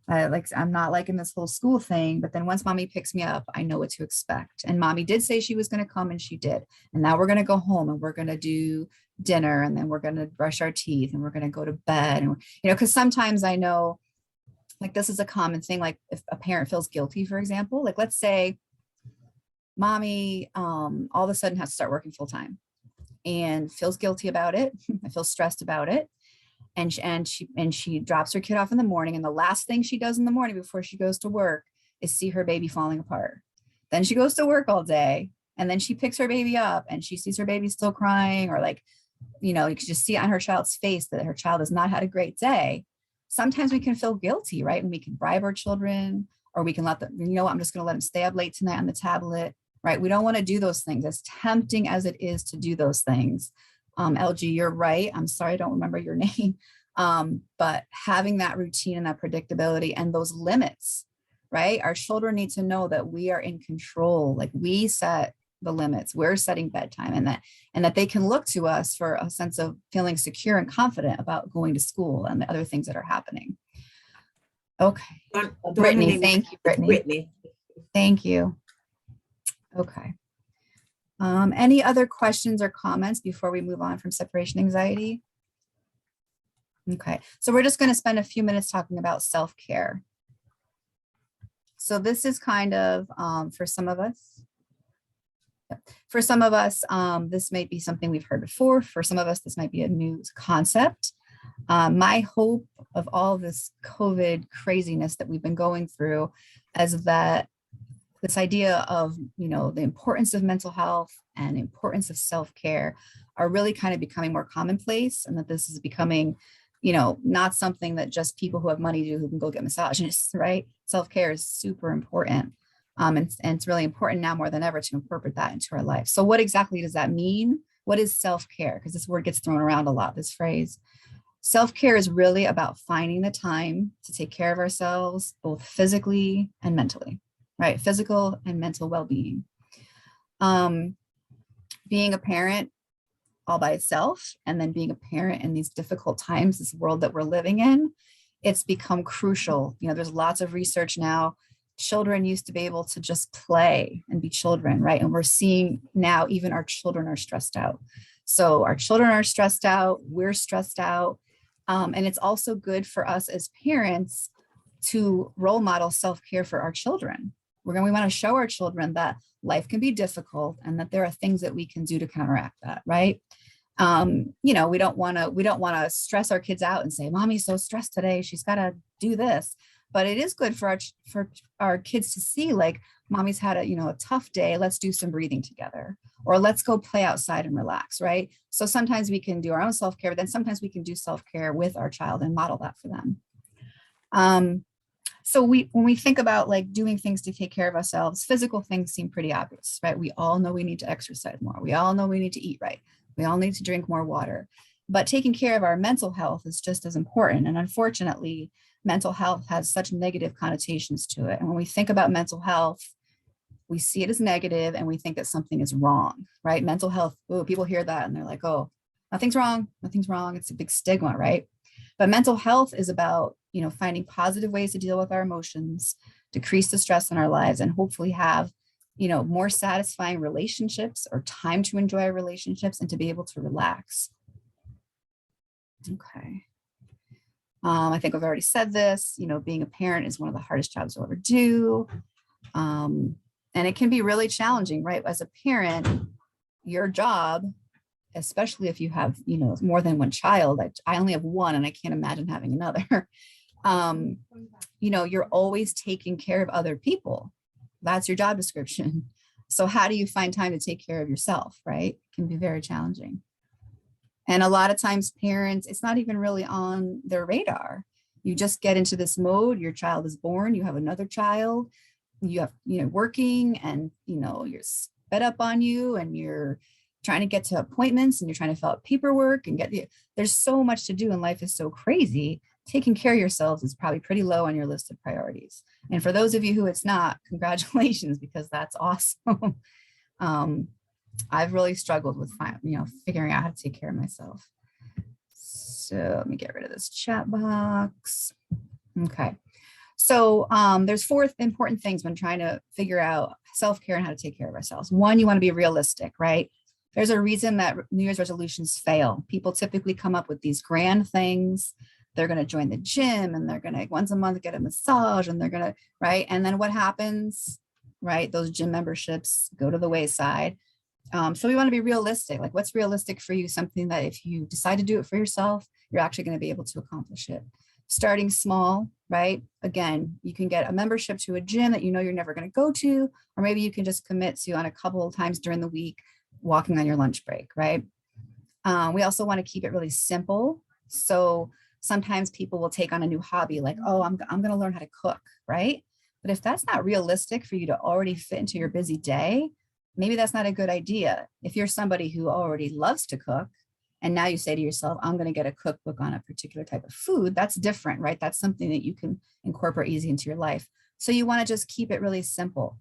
I'm not liking this whole school thing, but then once mommy picks me up, I know what to expect. And mommy did say she was going to come, and she did. And now we're going to go home and we're going to do dinner, and then we're going to brush our teeth, and we're going to go to bed. And, because sometimes I know, like, this is a common thing. Like if a parent feels guilty, for example, like let's say mommy all of a sudden has to start working full time and feels guilty about it. I feel stressed about it. And she drops her kid off in the morning. And the last thing she does in the morning before she goes to work is see her baby falling apart. Then she goes to work all day, and then she picks her baby up and she sees her baby still crying, or you can just see it on her child's face that her child has not had a great day. Sometimes we can feel guilty, right? And we can bribe our children, or we can let them, I'm just going to let them stay up late tonight on the tablet, right? We don't want to do those things, as tempting as it is to do those things. LG, you're right. I'm sorry, I don't remember your name. But having that routine and that predictability and those limits, right? Our children need to know that we are in control, like we set the limits, we're setting bedtime, and that they can look to us for a sense of feeling secure and confident about going to school and the other things that are happening. Okay. Brittany, thank you, Brittany. Thank you. Okay. Any other questions or comments before we move on from separation anxiety? Okay, so we're just going to spend a few minutes talking about self-care. So this is kind of, for some of us, this may be something we've heard before. For some of us, this might be a new concept. My hope of all this COVID craziness that we've been going through is that this idea of, the importance of mental health and importance of self-care are really kind of becoming more commonplace, and that this is becoming, not something that just people who have money do, who can go get massages, right? Self-care is super important. And it's really important now more than ever to incorporate that into our life. So what exactly does that mean? What is self-care? Because this word gets thrown around a lot, this phrase. Self-care is really about finding the time to take care of ourselves, both physically and mentally, right? Physical and mental well-being. Being a parent all by itself, and then being a parent in these difficult times, this world that we're living in, it's become crucial. There's lots of research now. Children used to be able to just play and be children, right? And we're seeing now even our children are stressed out. So our children are stressed out, we're stressed out. And it's also good for us as parents to role model self-care for our children. We want to show our children that life can be difficult and that there are things that we can do to counteract that, right? We don't want to stress our kids out and say, Mommy's so stressed today, she's got to do this. But it is good for our kids to see, like, Mommy's had a tough day, let's do some breathing together, or let's go play outside and relax, right? So sometimes we can do our own self-care, but then sometimes we can do self-care with our child and model that for them. So when we think about like doing things to take care of ourselves, physical things seem pretty obvious, right? We all know we need to exercise more. We all know we need to eat right. We all need to drink more water. But taking care of our mental health is just as important. And unfortunately, mental health has such negative connotations to it. And when we think about mental health, we see it as negative and we think that something is wrong, right? Mental health, oh, people hear that and they're like, oh, nothing's wrong. It's a big stigma, right? But mental health is about, finding positive ways to deal with our emotions, decrease the stress in our lives, and hopefully have, more satisfying relationships or time to enjoy our relationships and to be able to relax. Okay. I think I've already said this, being a parent is one of the hardest jobs you'll ever do. And it can be really challenging, right? As a parent, your job, especially if you have, more than one child, I only have one and I can't imagine having another. You're always taking care of other people. That's your job description. So how do you find time to take care of yourself, right? It can be very challenging. And a lot of times parents, it's not even really on their radar. You just get into this mode, your child is born, you have another child, you have, working and, you're fed up on you and you're trying to get to appointments and you're trying to fill out paperwork and there's so much to do and life is so crazy. Taking care of yourselves is probably pretty low on your list of priorities. And for those of you who it's not, congratulations, because that's awesome. I've really struggled with, figuring out how to take care of myself. So let me get rid of this chat box. Okay. So there's 4 important things when trying to figure out self-care and how to take care of ourselves. One, you want to be realistic, right? There's a reason that New Year's resolutions fail. People typically come up with these grand things. They're going to join the gym and they're going to once a month get a massage and they're going to, right? And then what happens, right? Those gym memberships go to the wayside. So we want to be realistic. Like, what's realistic for you? Something that if you decide to do it for yourself, you're actually going to be able to accomplish it. Starting small, right? Again, you can get a membership to a gym that you're never going to go to, or maybe you can just commit to on a couple of times during the week, walking on your lunch break, right? We also want to keep it really simple. So sometimes people will take on a new hobby, like, oh, I'm going to learn how to cook, right? But if that's not realistic for you to already fit into your busy day, maybe that's not a good idea. If you're somebody who already loves to cook, and now you say to yourself, I'm going to get a cookbook on a particular type of food, that's different, right? That's something that you can incorporate easy into your life. So you want to just keep it really simple.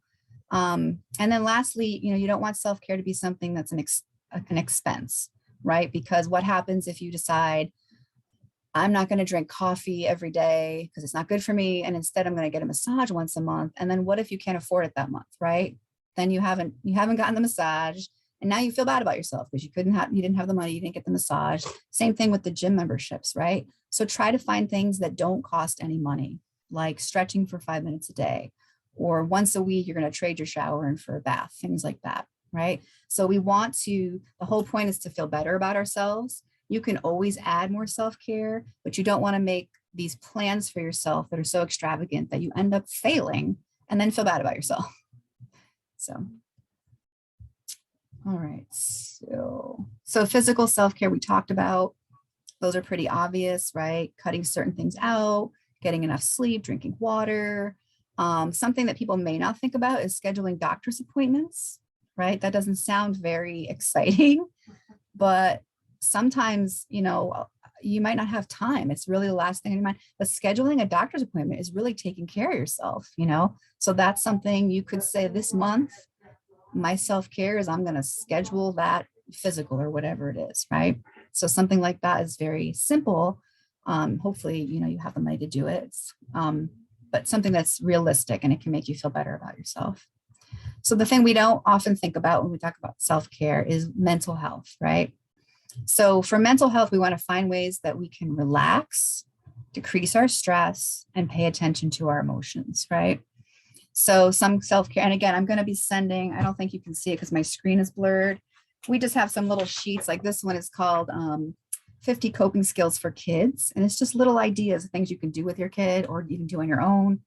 And then lastly, you don't want self-care to be something that's an expense, right? Because what happens if you decide, I'm not going to drink coffee every day because it's not good for me, and instead I'm going to get a massage once a month? And then what if you can't afford it that month, right? Then you haven't gotten the massage, and now you feel bad about yourself because you didn't have the money, you didn't get the massage. Same thing with the gym memberships, right? So try to find things that don't cost any money, like stretching for 5 minutes a day, or once a week you're going to trade your shower in for a bath, things like that, right? So the whole point is to feel better about ourselves. You can always add more self-care, but you don't want to make these plans for yourself that are so extravagant that you end up failing and then feel bad about yourself. So, all right. So physical self-care we talked about. Those are pretty obvious, right? Cutting certain things out, getting enough sleep, drinking water. Something that people may not think about is scheduling doctor's appointments, right? That doesn't sound very exciting, but sometimes, you might not have time. It's really the last thing in your mind, but scheduling a doctor's appointment is really taking care of yourself, So that's something you could say, this month, my self-care is I'm going to schedule that physical or whatever it is, right? So something like that is very simple. Hopefully, you have the money to do it. But something that's realistic and it can make you feel better about yourself. So the thing we don't often think about when we talk about self-care is mental health, right? So for mental health, we want to find ways that we can relax, decrease our stress, and pay attention to our emotions, right? So some self-care, and again, I'm going to be sending, I don't think you can see it because my screen is blurred. We just have some little sheets, like this one is called 50 Coping Skills for Kids. And it's just little ideas of things you can do with your kid or you can do on your own,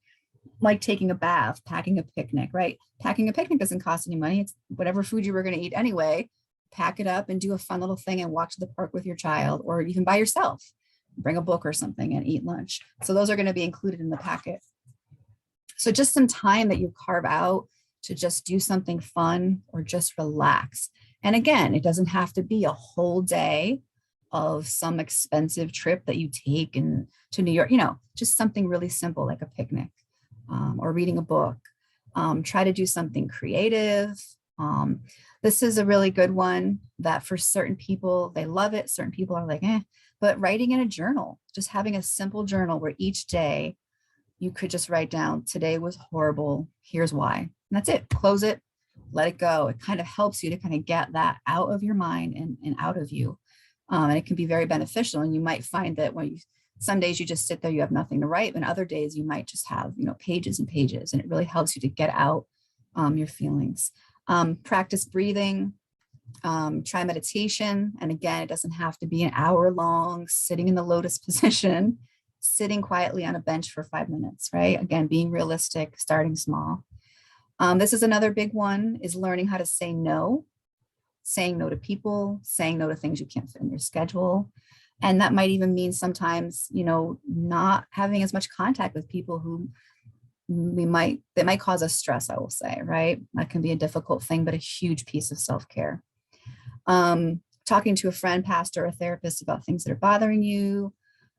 like taking a bath, packing a picnic, right? Packing a picnic doesn't cost any money. It's whatever food you were going to eat anyway. Pack it up and do a fun little thing and walk to the park with your child, or even by yourself, bring a book or something and eat lunch. So those are going to be included in the packet. So just some time that you carve out to just do something fun or just relax. And again, it doesn't have to be a whole day of some expensive trip that you take to New York, just something really simple like a picnic or reading a book. Try to do something creative. This is a really good one that for certain people, they love it. Certain people are like, but writing in a journal, just having a simple journal where each day you could just write down, today was horrible, here's why. And that's it, close it, let it go. It kind of helps you to kind of get that out of your mind and out of you. And it can be very beneficial. And you might find that some days you just sit there, you have nothing to write, and other days you might just have, pages and pages, and it really helps you to get out your feelings. Practice breathing, try meditation. And again, it doesn't have to be an hour long, sitting in the lotus position, sitting quietly on a bench for 5 minutes, right? Again, being realistic, starting small. This is another big one, is learning how to say no to people, saying no to things you can't fit in your schedule. And that might even mean sometimes, not having as much contact with people who that might cause us stress, I will say, right? That can be a difficult thing, but a huge piece of self-care. Talking to a friend, pastor, or therapist about things that are bothering you.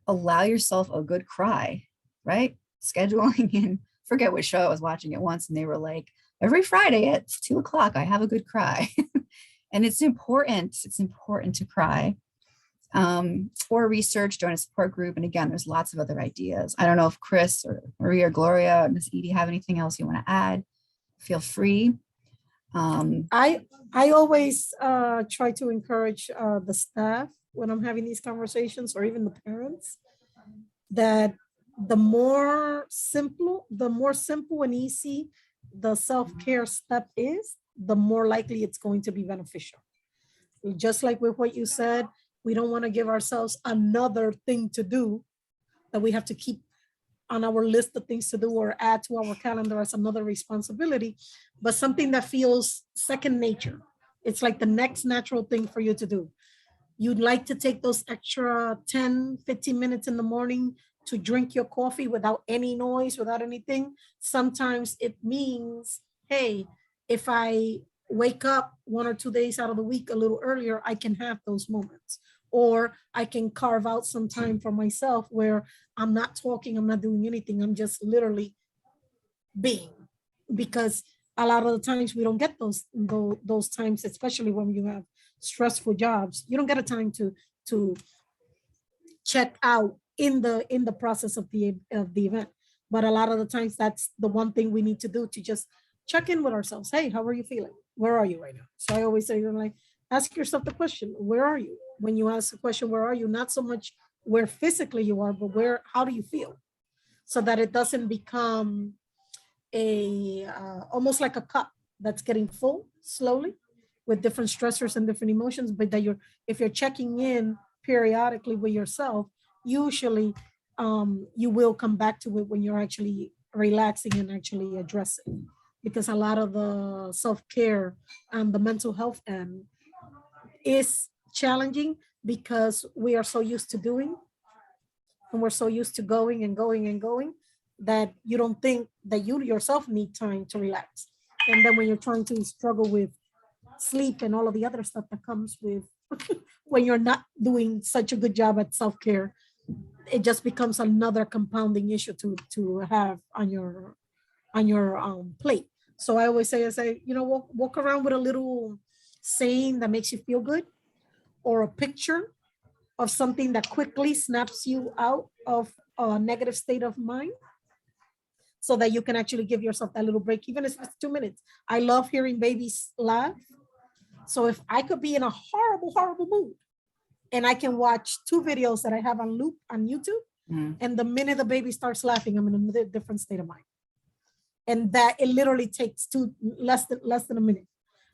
Allow yourself a good cry, right? Scheduling in, forget what show I was watching it once, and they were like, every Friday at 2:00, I have a good cry. And it's important to cry. Or research, join a support group. And again, there's lots of other ideas. I don't know if Chris or Maria or Gloria or Miss Edie have anything else you want to add. Feel free. I always try to encourage the staff when I'm having these conversations, or even the parents, that the more simple and easy the self-care step is, the more likely it's going to be beneficial. Just like with what you said, we don't want to give ourselves another thing to do that we have to keep on our list of things to do or add to our calendar as another responsibility, but something that feels second nature. It's like the next natural thing for you to do. You'd like to take those extra 10, 15 minutes in the morning to drink your coffee without any noise, without anything. Sometimes it means, hey, if I wake up 1 or 2 days out of the week a little earlier, I can have those moments. Or I can carve out some time for myself where I'm not talking, I'm not doing anything. I'm just literally being, because a lot of the times we don't get those times, especially when you have stressful jobs. You don't get a time to check out in the process of the event. But a lot of the times that's the one thing we need to do, to just check in with ourselves. Hey, how are you feeling? Where are you right now? So I always say, like, ask yourself the question, where are you? When you ask the question, where are you? Not so much where physically you are, but how do you feel? So that it doesn't become a almost like a cup that's getting full slowly with different stressors and different emotions, but that if you're checking in periodically with yourself, usually you will come back to it when you're actually relaxing and actually addressing. Because a lot of the self-care and the mental health end is challenging, because we are so used to doing, and we're so used to going and going and going, that you don't think that you yourself need time to relax. And then when you're trying to struggle with sleep and all of the other stuff that comes with when you're not doing such a good job at self-care, it just becomes another compounding issue to have on your plate. So I always say, walk around with a little saying that makes you feel good, or a picture of something that quickly snaps you out of a negative state of mind, so that you can actually give yourself that little break, even if it's 2 minutes. I love hearing babies laugh. So if I could be in a horrible, horrible mood, and I can watch 2 videos that I have on loop on YouTube, and the minute the baby starts laughing, I'm in a different state of mind. And that it literally takes less than a minute.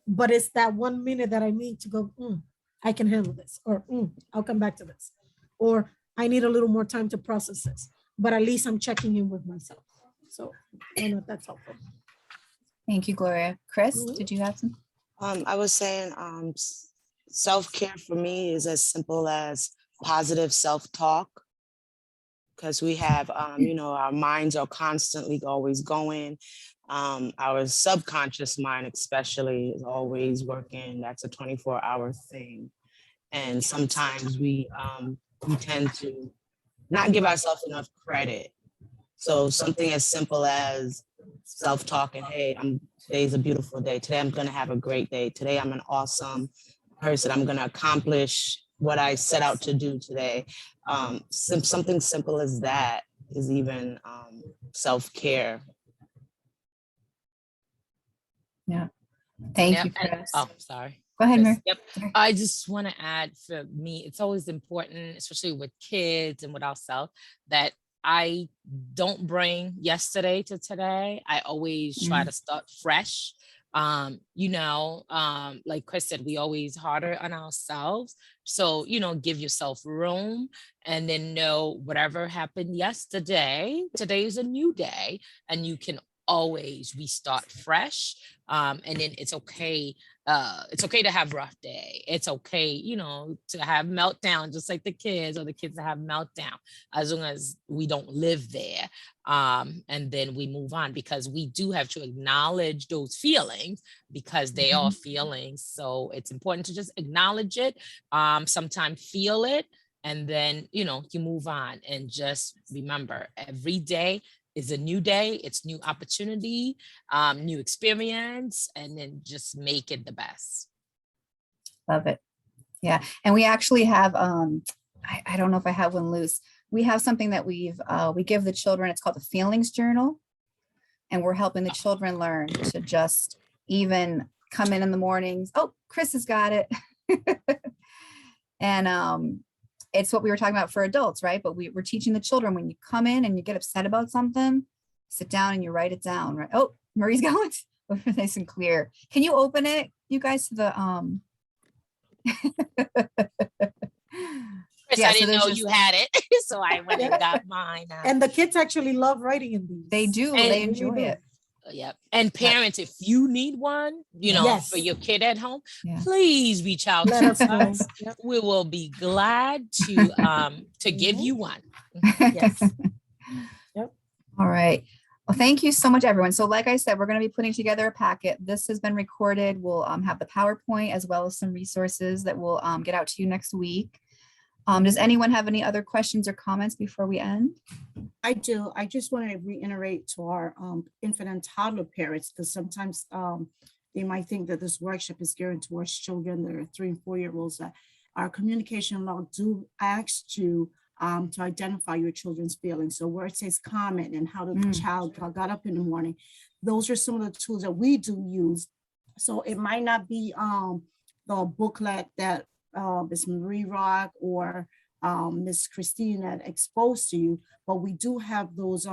But it's that 1 minute that I need to go, I can handle this, or I'll come back to this, or I need a little more time to process this. But at least I'm checking in with myself. So I know that's helpful. Thank you, Gloria. Chris, did you have some? I was saying self-care for me is as simple as positive self-talk, because we have, our minds are constantly always going. Our subconscious mind especially is always working. That's a 24-hour thing. And sometimes we tend to not give ourselves enough credit. So something as simple as self-talking, hey, today's a beautiful day. Today I'm gonna have a great day. Today I'm an awesome person. I'm gonna accomplish what I set out to do today. Something simple as that is even self-care. Yeah. Thank Yep. you, Chris. Oh, sorry. Go ahead, Mary. Yep. I just want to add, for me, it's always important, especially with kids and with ourselves, that I don't bring yesterday to today. I always try to start fresh. Like Chris said, we always harder on ourselves. So, give yourself room, and then know whatever happened yesterday, today is a new day, and you can always restart fresh. And then it's okay. It's okay to have rough day. It's okay, to have meltdown, just like the kids, or the kids that have meltdown, as long as we don't live there. And then we move on, because we do have to acknowledge those feelings, because they are feelings. So it's important to just acknowledge it, sometimes feel it, and then, you move on. And just remember, every day is a new day. It's new opportunity, new experience, and then just make it the best. Love it. Yeah. And we actually have, I don't know if I have one loose. We have something that we give the children. It's called the feelings journal. And we're helping the children learn to just even come in the mornings. Oh, Chris has got it. And it's what we were talking about for adults, right? But we're teaching the children, when you come in and you get upset about something, sit down and you write it down, right? Oh, Marie's going. Nice and clear. Can you open it, you guys, to the Chris, I didn't know you had it, so I went and got mine. And the kids actually love writing in these. They do. They enjoy it. Yep. And parents, if you need one, for your kid at home, please reach out to us. Yep. We will be glad to give you one. Yes. Yep. All right. Well, thank you so much, everyone. So like I said, we're going to be putting together a packet. This has been recorded. We'll have the PowerPoint, as well as some resources that we'll get out to you next week. Does anyone have any other questions or comments before we end? I do. I just want to reiterate to our infant and toddler parents, because sometimes they might think that this workshop is geared towards children that are 3 and 4-year-olds. That our communication law do ask you to identify your children's feelings. So where it says comment and how the child got up in the morning, those are some of the tools that we do use. So it might not be the booklet that Ms. Marie Rock or Miss Christine had exposed to you, but we do have those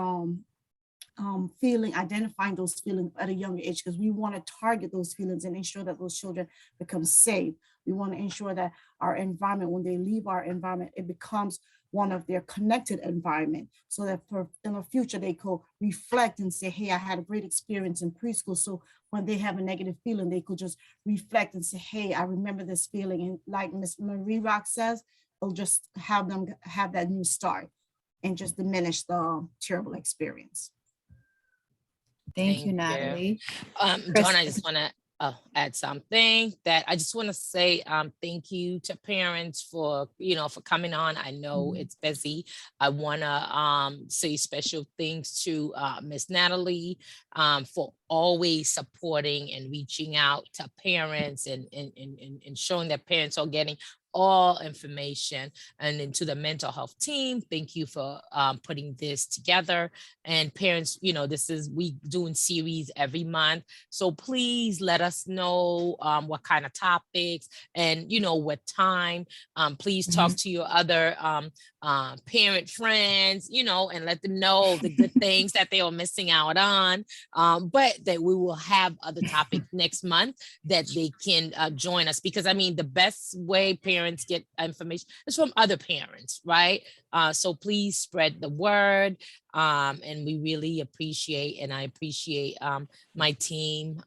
identifying those feelings at a younger age, because we want to target those feelings and ensure that those children become safe. We want to ensure that our environment, when they leave our environment, it becomes one of their connected environment, so that in the future they could reflect and say, hey, I had a great experience in preschool. So when they have a negative feeling, they could just reflect and say, hey, I remember this feeling. And like Miss Marie Rock says, it'll just have them have that new start and just diminish the terrible experience. Thank you, Natalie. Dawn, I just want to add something that I just want to say thank you to parents for, for coming on. I know it's busy. I want to say special thanks to Miss Natalie for always supporting and reaching out to parents and showing that parents are getting all information. And then to the mental health team, thank you for putting this together. And parents, we doing series every month. So please let us know what kind of topics and, what time. Please talk to your other parent friends, and let them know the good things that they are missing out on. But that we will have other topics next month that they can join us, because the best way parents get information is from other parents, right? So please spread the word. And we really appreciate, and I appreciate my team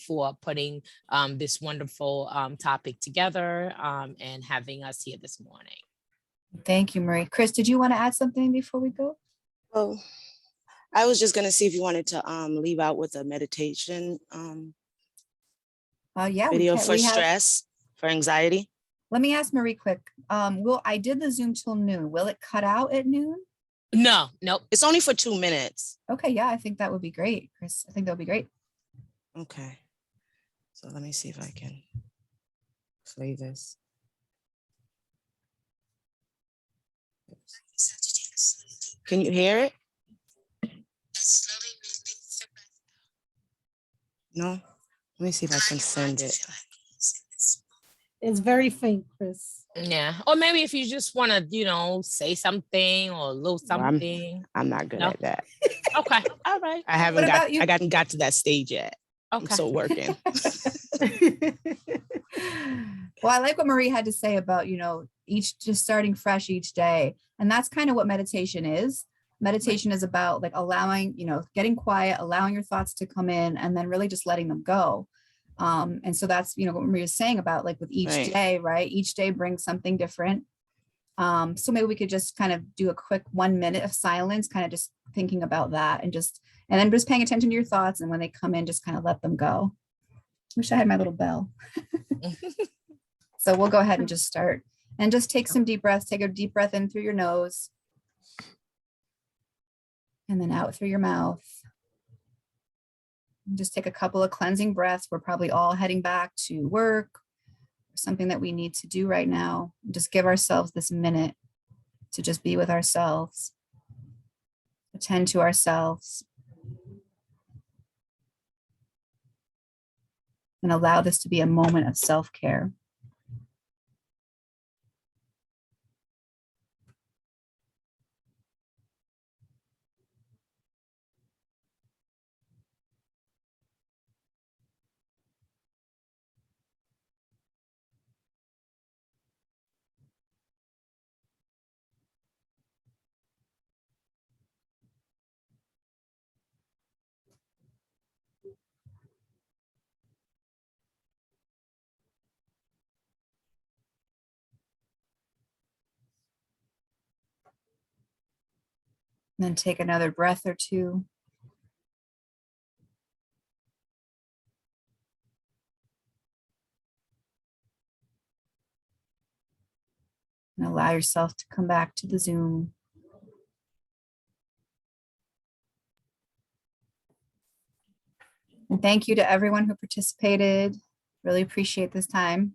for putting this wonderful topic together and having us here this morning. Thank you, Marie. Chris, did you want to add something before we go? Oh, I was just going to see if you wanted to leave out with a meditation video for stress, for anxiety. Let me ask Marie quick. I did the Zoom till noon. Will it cut out at noon? No, it's only for 2 minutes. Okay, yeah, I think that would be great, Chris. I think that would be great. Okay, so let me see if I can play this. Can you hear it? No? Let me see if I can send it. It's very faint, Chris. Yeah. Or maybe if you just want to, say something or a little something. I'm not good at that. Okay. All right. I haven't got to that stage yet. Okay. I'm still working. Well, I like what Marie had to say about, just starting fresh each day. And that's kind of what meditation is. Meditation is about like allowing, getting quiet, allowing your thoughts to come in, and then really just letting them go. And so that's, what Maria was saying about like with each day, right? Each day brings something different. So maybe we could just kind of do a quick 1 minute of silence, kind of just thinking about that and then just paying attention to your thoughts. And when they come in, just kind of let them go. Wish I had my little bell. So we'll go ahead and just start and just take some deep breaths. Take a deep breath in through your nose and then out through your mouth. Just take a couple of cleansing breaths. We're probably all heading back to work, something that we need to do right now. Just give ourselves this minute to just be with ourselves, attend to ourselves, and allow this to be a moment of self-care. And then take another breath or two. And allow yourself to come back to the Zoom. And thank you to everyone who participated. Really appreciate this time.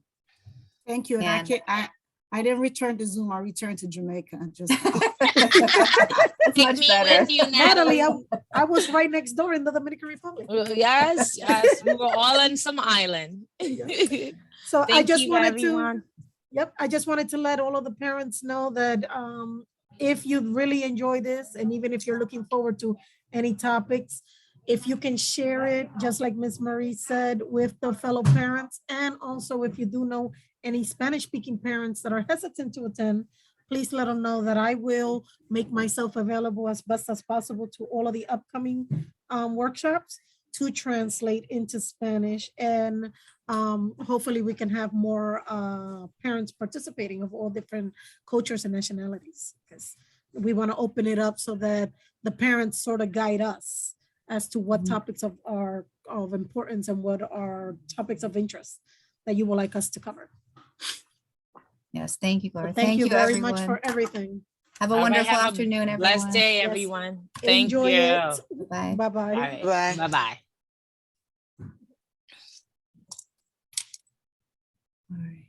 Thank you. And And- I didn't return to Zoom. I returned to Jamaica. Just It's Take much me better. with you, Natalie, Natalie. I was right next door in the Dominican Republic. Yes, we were all on some island. So I Thank just you, wanted everyone. I just wanted to let all of the parents know that if you really enjoy this, and even if you're looking forward to any topics, if you can share it, just like Miss Marie said, with the fellow parents, and also if you do know any Spanish-speaking parents that are hesitant to attend, please let them know that I will make myself available as best as possible to all of the upcoming workshops to translate into Spanish. And hopefully we can have more parents participating of all different cultures and nationalities, because we want to open it up so that the parents sort of guide us as to what topics are of importance and what are topics of interest that you would like us to cover. Yes, thank you, Gloria. Thank you very everyone. much for everything. Have a All right, wonderful have a afternoon, everyone. Blessed day, Yes. everyone. Thank Enjoy you. it. Bye. Bye-bye. All right. Bye. Bye-bye. All right.